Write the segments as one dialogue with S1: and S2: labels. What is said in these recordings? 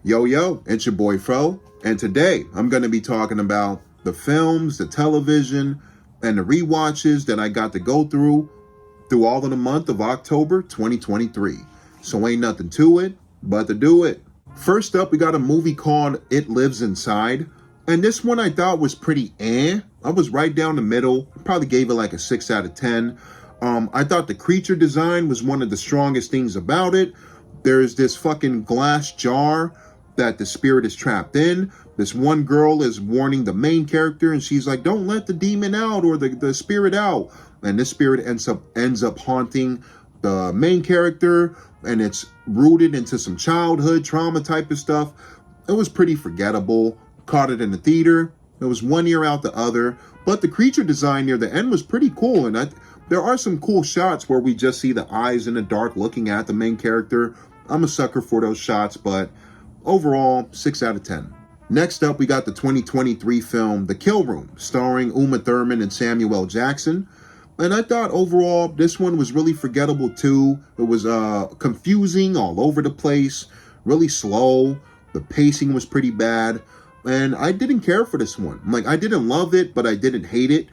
S1: Yo, yo, it's your boy FRO, and today I'm going to be talking about the films, the television, and the rewatches that I got to go through all of the month of October 2023. So ain't nothing to it but to do it. First up, we got a movie called It Lives Inside, and this one I thought was pretty I was right down the middle, probably gave it like a 6 out of 10. I thought the creature design was one of the strongest things about it. There's this fucking glass jar that the spirit is trapped in. This one girl is warning the main character, and she's like, don't let the demon out or the spirit out. And this spirit ends up haunting the main character, and it's rooted into some childhood trauma type of stuff. It was pretty forgettable. Caught it in the theater. It was one ear out the other. But the creature design near the end was pretty cool, and there are some cool shots where we just see the eyes in the dark looking at the main character. I'm a sucker for those shots, but overall, 6 out of 10. Next up, we got the 2023 film The Kill Room, starring Uma Thurman and Samuel L. Jackson. And I thought overall, this one was really forgettable too. It was confusing all over the place, really slow. The pacing was pretty bad. And I didn't care for this one. Like, I didn't love it, but I didn't hate it.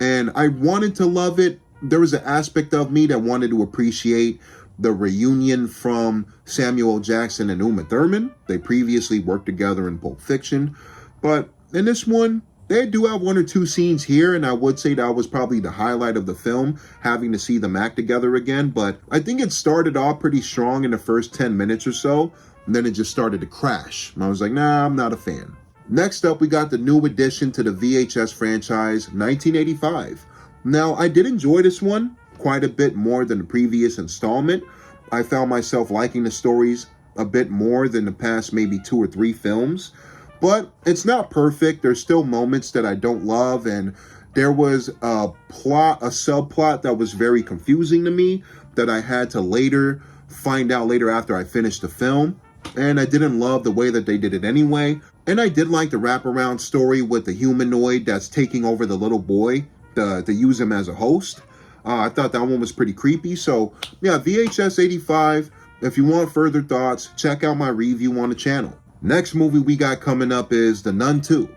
S1: And I wanted to love it. There was an aspect of me that wanted to appreciate the reunion from Samuel L. Jackson and Uma Thurman. They previously worked together in Pulp Fiction. But in this one, they do have one or two scenes here, and I would say that was probably the highlight of the film, having to see them act together again. But I think it started off pretty strong in the first 10 minutes or so, and then it just started to crash. And I was like, nah, I'm not a fan. Next up, we got the new addition to the VHS franchise, 1985. Now, I did enjoy this one quite a bit more than the previous installment. I found myself liking the stories a bit more than the past maybe 2 or 3 films. But it's not perfect. There's still moments that I don't love, and there was a subplot that was very confusing to me that I had to find out later after I finished the film. And I didn't love the way that they did it anyway. And I did like the wraparound story with the humanoid that's taking over the little boy to use him as a host. I thought that one was pretty creepy. So yeah, VHS 85. If you want further thoughts, check out my review on the channel. Next movie we got coming up is The Nun II.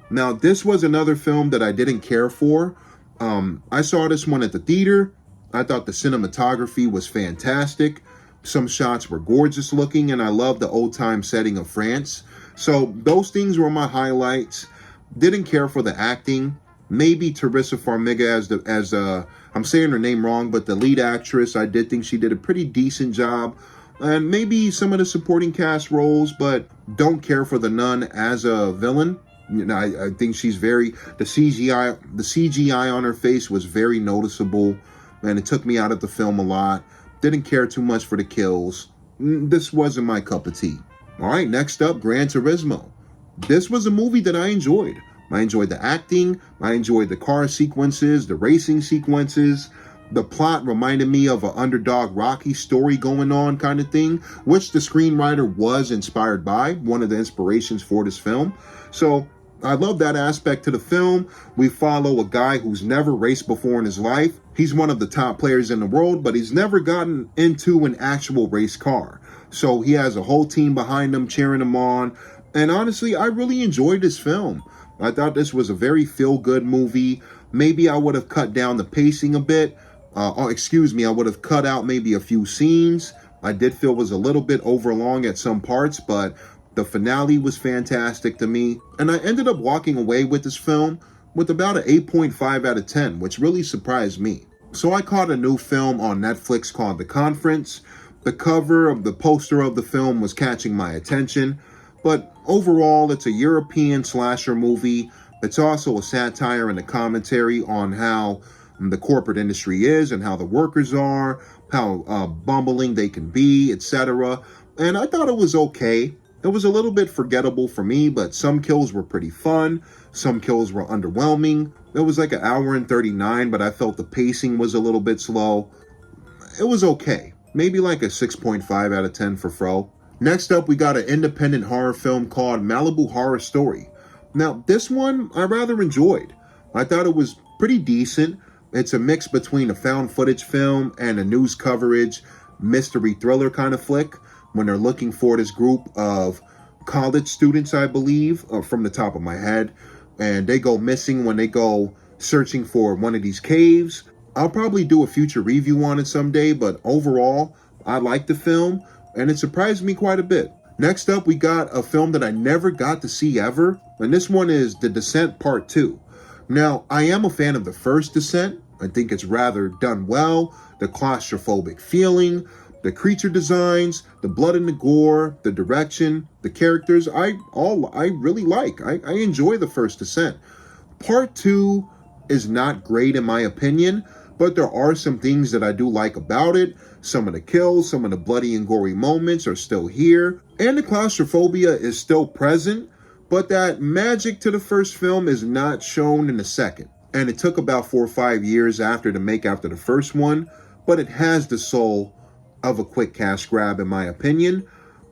S1: Now, this was another film that I didn't care for. I saw this one at the theater. I thought the cinematography was fantastic. Some shots were gorgeous looking, and I love the old-time setting of France. So those things were my highlights. Didn't care for the acting. Maybe Teresa Farmiga as I'm saying her name wrong, but the lead actress, I did think she did a pretty decent job. And maybe some of the supporting cast roles, but don't care for the nun as a villain. You know, I think she's the CGI on her face was very noticeable, and it took me out of the film a lot. Didn't care too much for the kills. This wasn't my cup of tea. All right, next up, Gran Turismo. This was a movie that I enjoyed. I enjoyed the acting. I enjoyed the car sequences, the racing sequences. The plot reminded me of an underdog Rocky story going on kind of thing, which the screenwriter was inspired by, one of the inspirations for this film. So I love that aspect to the film. We follow a guy who's never raced before in his life. He's one of the top players in the world, but he's never gotten into an actual race car. So he has a whole team behind him cheering him on. And honestly, I really enjoyed this film. I thought this was a very feel-good movie. Maybe I would have cut down the pacing a bit. I would have cut out maybe a few scenes. I did feel it was a little bit overlong at some parts, but the finale was fantastic to me. And I ended up walking away with this film with about an 8.5 out of 10, which really surprised me. So I caught a new film on Netflix called The Conference. The cover of the poster of the film was catching my attention. But overall, it's a European slasher movie. It's also a satire and a commentary on how the corporate industry is and how the workers are, how bumbling they can be, etc. And I thought it was okay. It was a little bit forgettable for me, but some kills were pretty fun. Some kills were underwhelming. It was like 1 hour and 39, but I felt the pacing was a little bit slow. It was okay. Maybe like a 6.5 out of 10 for FRO. Next up, we got an independent horror film called Malibu Horror Story. Now, this one I rather enjoyed. I thought it was pretty decent. It's a mix between a found footage film and a news coverage mystery thriller kind of flick when they're looking for this group of college students, I believe, from the top of my head, and they go missing when they go searching for one of these caves. I'll probably do a future review on it someday, but overall, I like the film, and it surprised me quite a bit. Next up, we got a film that I never got to see ever, and this one is The Descent Part 2. Now, I am a fan of the first Descent. I think it's rather done well. The claustrophobic feeling, the creature designs, the blood and the gore, the direction, the characters, I really like. I enjoy the first Descent. Part 2 is not great in my opinion, but there are some things that I do like about it. Some of the kills, some of the bloody and gory moments are still here, and the claustrophobia is still present, but that magic to the first film is not shown in the second. And it took about 4 or 5 years after the first one, but it has the soul of a quick cash grab in my opinion.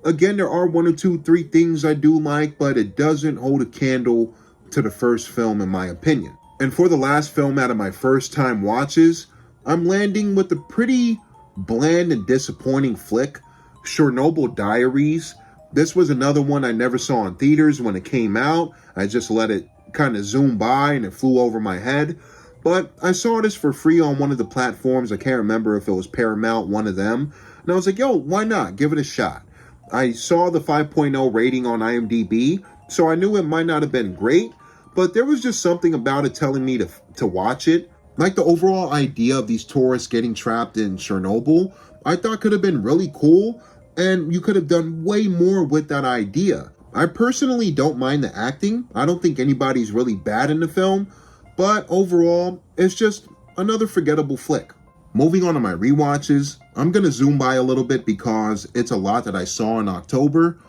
S1: Again, there are 1 or 2, 3 things I do like, but it doesn't hold a candle to the first film in my opinion. And for the last film out of my first time watches, I'm landing with a pretty bland and disappointing flick, Chernobyl Diaries. This was another one I never saw in theaters when it came out. I just let it kind of zoom by and it flew over my head. But I saw this for free on one of the platforms. I can't remember if it was Paramount, one of them. And I was like, yo, why not? Give it a shot. I saw the 5.0 rating on IMDb, so I knew it might not have been great, but there was just something about it telling me to watch it. Like the overall idea of these tourists getting trapped in Chernobyl, I thought could have been really cool, and you could have done way more with that idea. I personally don't mind the acting. I don't think anybody's really bad in the film, but overall, it's just another forgettable flick. Moving on to my rewatches, I'm going to zoom by a little bit because it's a lot that I saw in October,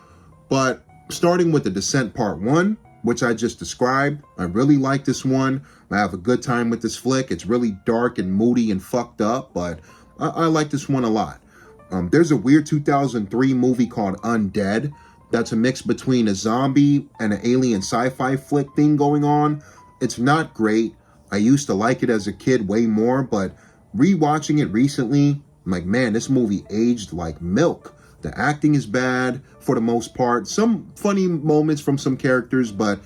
S1: but starting with The Descent Part 1, which I just described, I really like this one. I have a good time with this flick. It's really dark and moody and fucked up, but I like this one a lot. There's a weird 2003 movie called Undead that's a mix between a zombie and an alien sci-fi flick thing going on. It's not great. I used to like it as a kid way more, but rewatching it recently, I'm like, man, this movie aged like milk. The acting is bad for the most part. Some funny moments from some characters, but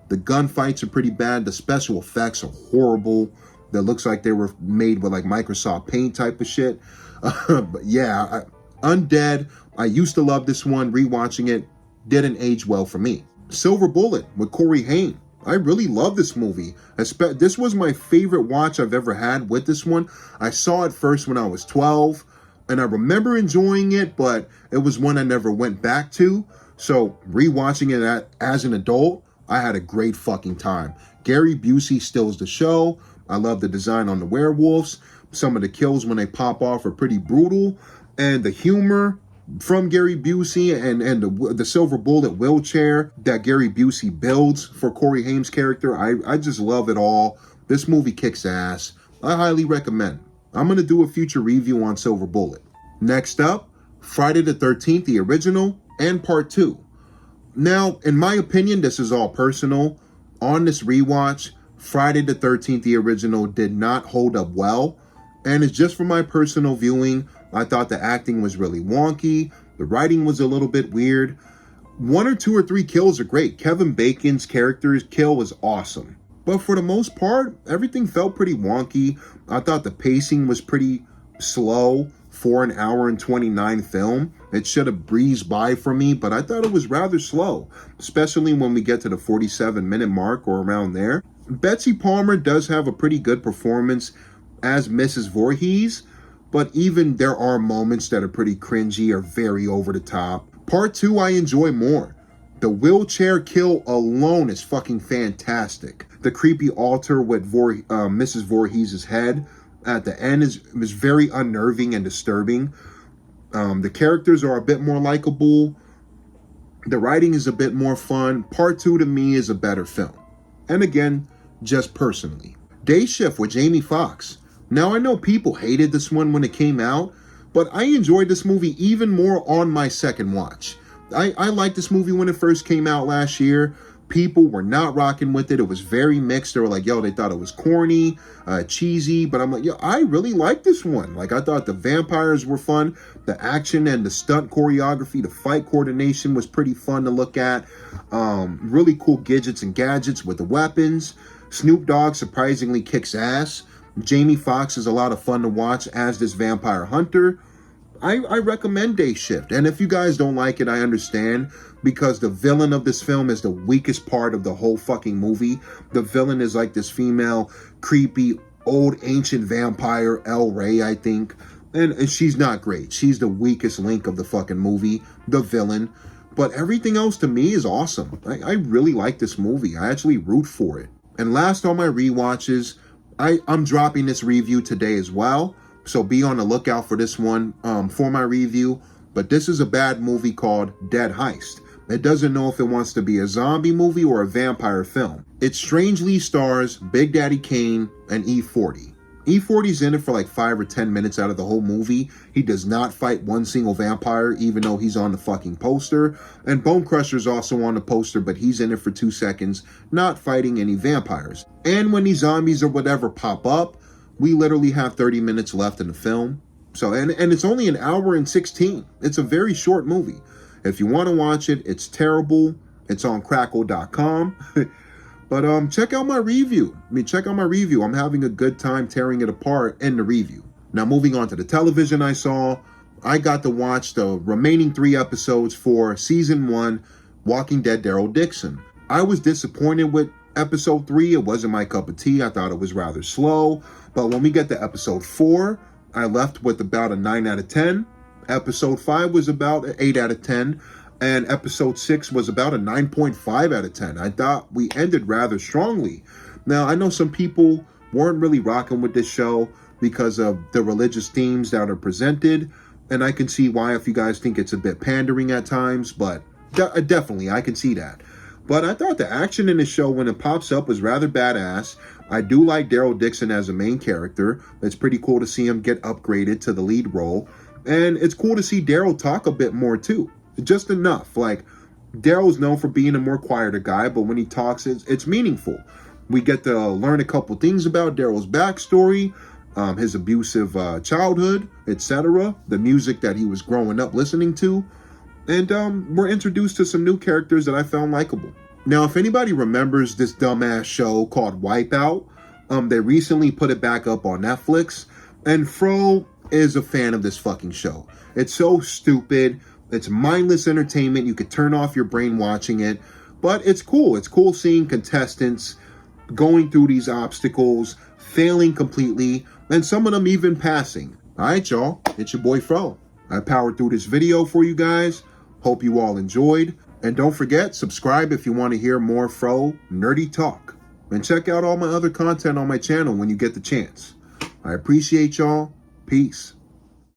S1: the gunfights are pretty bad. The special effects are horrible. That looks like they were made with like Microsoft Paint type of shit. But yeah, Undead, I used to love this one. Rewatching it didn't age well for me. Silver Bullet with Corey Haim. I really love this movie. This was my favorite watch I've ever had with this one. I saw it first when I was 12, and I remember enjoying it, but it was one I never went back to. So rewatching it as an adult, I had a great fucking time. Gary Busey steals the show. I love the design on the werewolves. Some of the kills when they pop off are pretty brutal. And the humor from Gary Busey and the silver bullet wheelchair that Gary Busey builds for Corey Haim's character, I just love it all. This movie kicks ass. I highly recommend. I'm going to do a future review on Silver Bullet. Next up, Friday the 13th, the original, and Part 2. Now, in my opinion, this is all personal. On this rewatch, Friday the 13th, the original, did not hold up well. And it's just from my personal viewing. I thought the acting was really wonky. The writing was a little bit weird. 1 or 2 or 3 kills are great. Kevin Bacon's character's kill was awesome. But for the most part, everything felt pretty wonky. I thought the pacing was pretty slow for an hour and 29 film. It should have breezed by for me, but I thought it was rather slow, especially when we get to the 47-minute mark or around there. Betsy Palmer does have a pretty good performance as Mrs. Voorhees, but even there are moments that are pretty cringy or very over the top. Part 2 I enjoy more. The wheelchair kill alone is fucking fantastic. The creepy altar with Mrs. Voorhees' head at the end is very unnerving and disturbing. The characters are a bit more likable. The writing is a bit more fun. Part 2 to me is a better film. And again, just personally. Day Shift with Jamie Foxx. Now I know people hated this one when it came out, but I enjoyed this movie even more on my second watch. I liked this movie when it first came out last year. People were not rocking with it. It was very mixed. They were like, yo, they thought it was corny, cheesy. But I'm like, yo, I really like this one. Like, I thought the vampires were fun. The action and the stunt choreography, the fight coordination was pretty fun to look at. Really cool gadgets and gadgets with the weapons. Snoop Dogg surprisingly kicks ass. Jamie Foxx is a lot of fun to watch as this vampire hunter. I recommend Day Shift. And if you guys don't like it, I understand, because the villain of this film is the weakest part of the whole fucking movie. The villain is like this female, creepy, old, ancient vampire, El Rey, I think. And she's not great. She's the weakest link of the fucking movie, the villain. But everything else to me is awesome. I really like this movie. I actually root for it. And last on my rewatches, I'm dropping this review today as well. So be on the lookout for this one for my review. But this is a bad movie called Dead Heist. It doesn't know if it wants to be a zombie movie or a vampire film. It strangely stars Big Daddy Kane and E40. E40's in it for like 5 or 10 minutes out of the whole movie. He does not fight one single vampire, even though he's on the fucking poster. And Bone Crusher's also on the poster, but he's in it for 2 seconds, not fighting any vampires. And when these zombies or whatever pop up, we literally have 30 minutes left in the film. So, and it's only an hour and 16. It's a very short movie. If you want to watch it, it's terrible. It's on crackle.com. But check out my review. Check out my review. I'm having a good time tearing it apart in the review. Now, moving on to the television I saw, I got to watch the remaining 3 episodes for season 1, Walking Dead Daryl Dixon. I was disappointed with episode 3. It wasn't my cup of tea. I thought it was rather slow. But when we get to episode 4, I left with about a 9 out of 10. Episode 5 was about an 8 out of 10. And episode 6 was about a 9.5 out of 10. I thought we ended rather strongly. Now, I know some people weren't really rocking with this show because of the religious themes that are presented. And I can see why if you guys think it's a bit pandering at times. But definitely, I can see that. But I thought the action in the show when it pops up was rather badass. I do like Daryl Dixon as a main character. It's pretty cool to see him get upgraded to the lead role. And it's cool to see Daryl talk a bit more too. Just enough. Like, Daryl's known for being a more quieter guy, but when he talks, it's meaningful. We get to learn a couple things about Daryl's backstory, his abusive childhood, etc. The music that he was growing up listening to. And we're introduced to some new characters that I found likable. Now, if anybody remembers this dumbass show called Wipeout, they recently put it back up on Netflix. And FRO is a fan of this fucking show. It's so stupid. It's mindless entertainment. You could turn off your brain watching it. But it's cool. It's cool seeing contestants going through these obstacles, failing completely, and some of them even passing. All right, y'all. It's your boy FRO. I powered through this video for you guys. Hope you all enjoyed. And don't forget, subscribe if you want to hear more FRO nerdy talk. And check out all my other content on my channel when you get the chance. I appreciate y'all. Peace.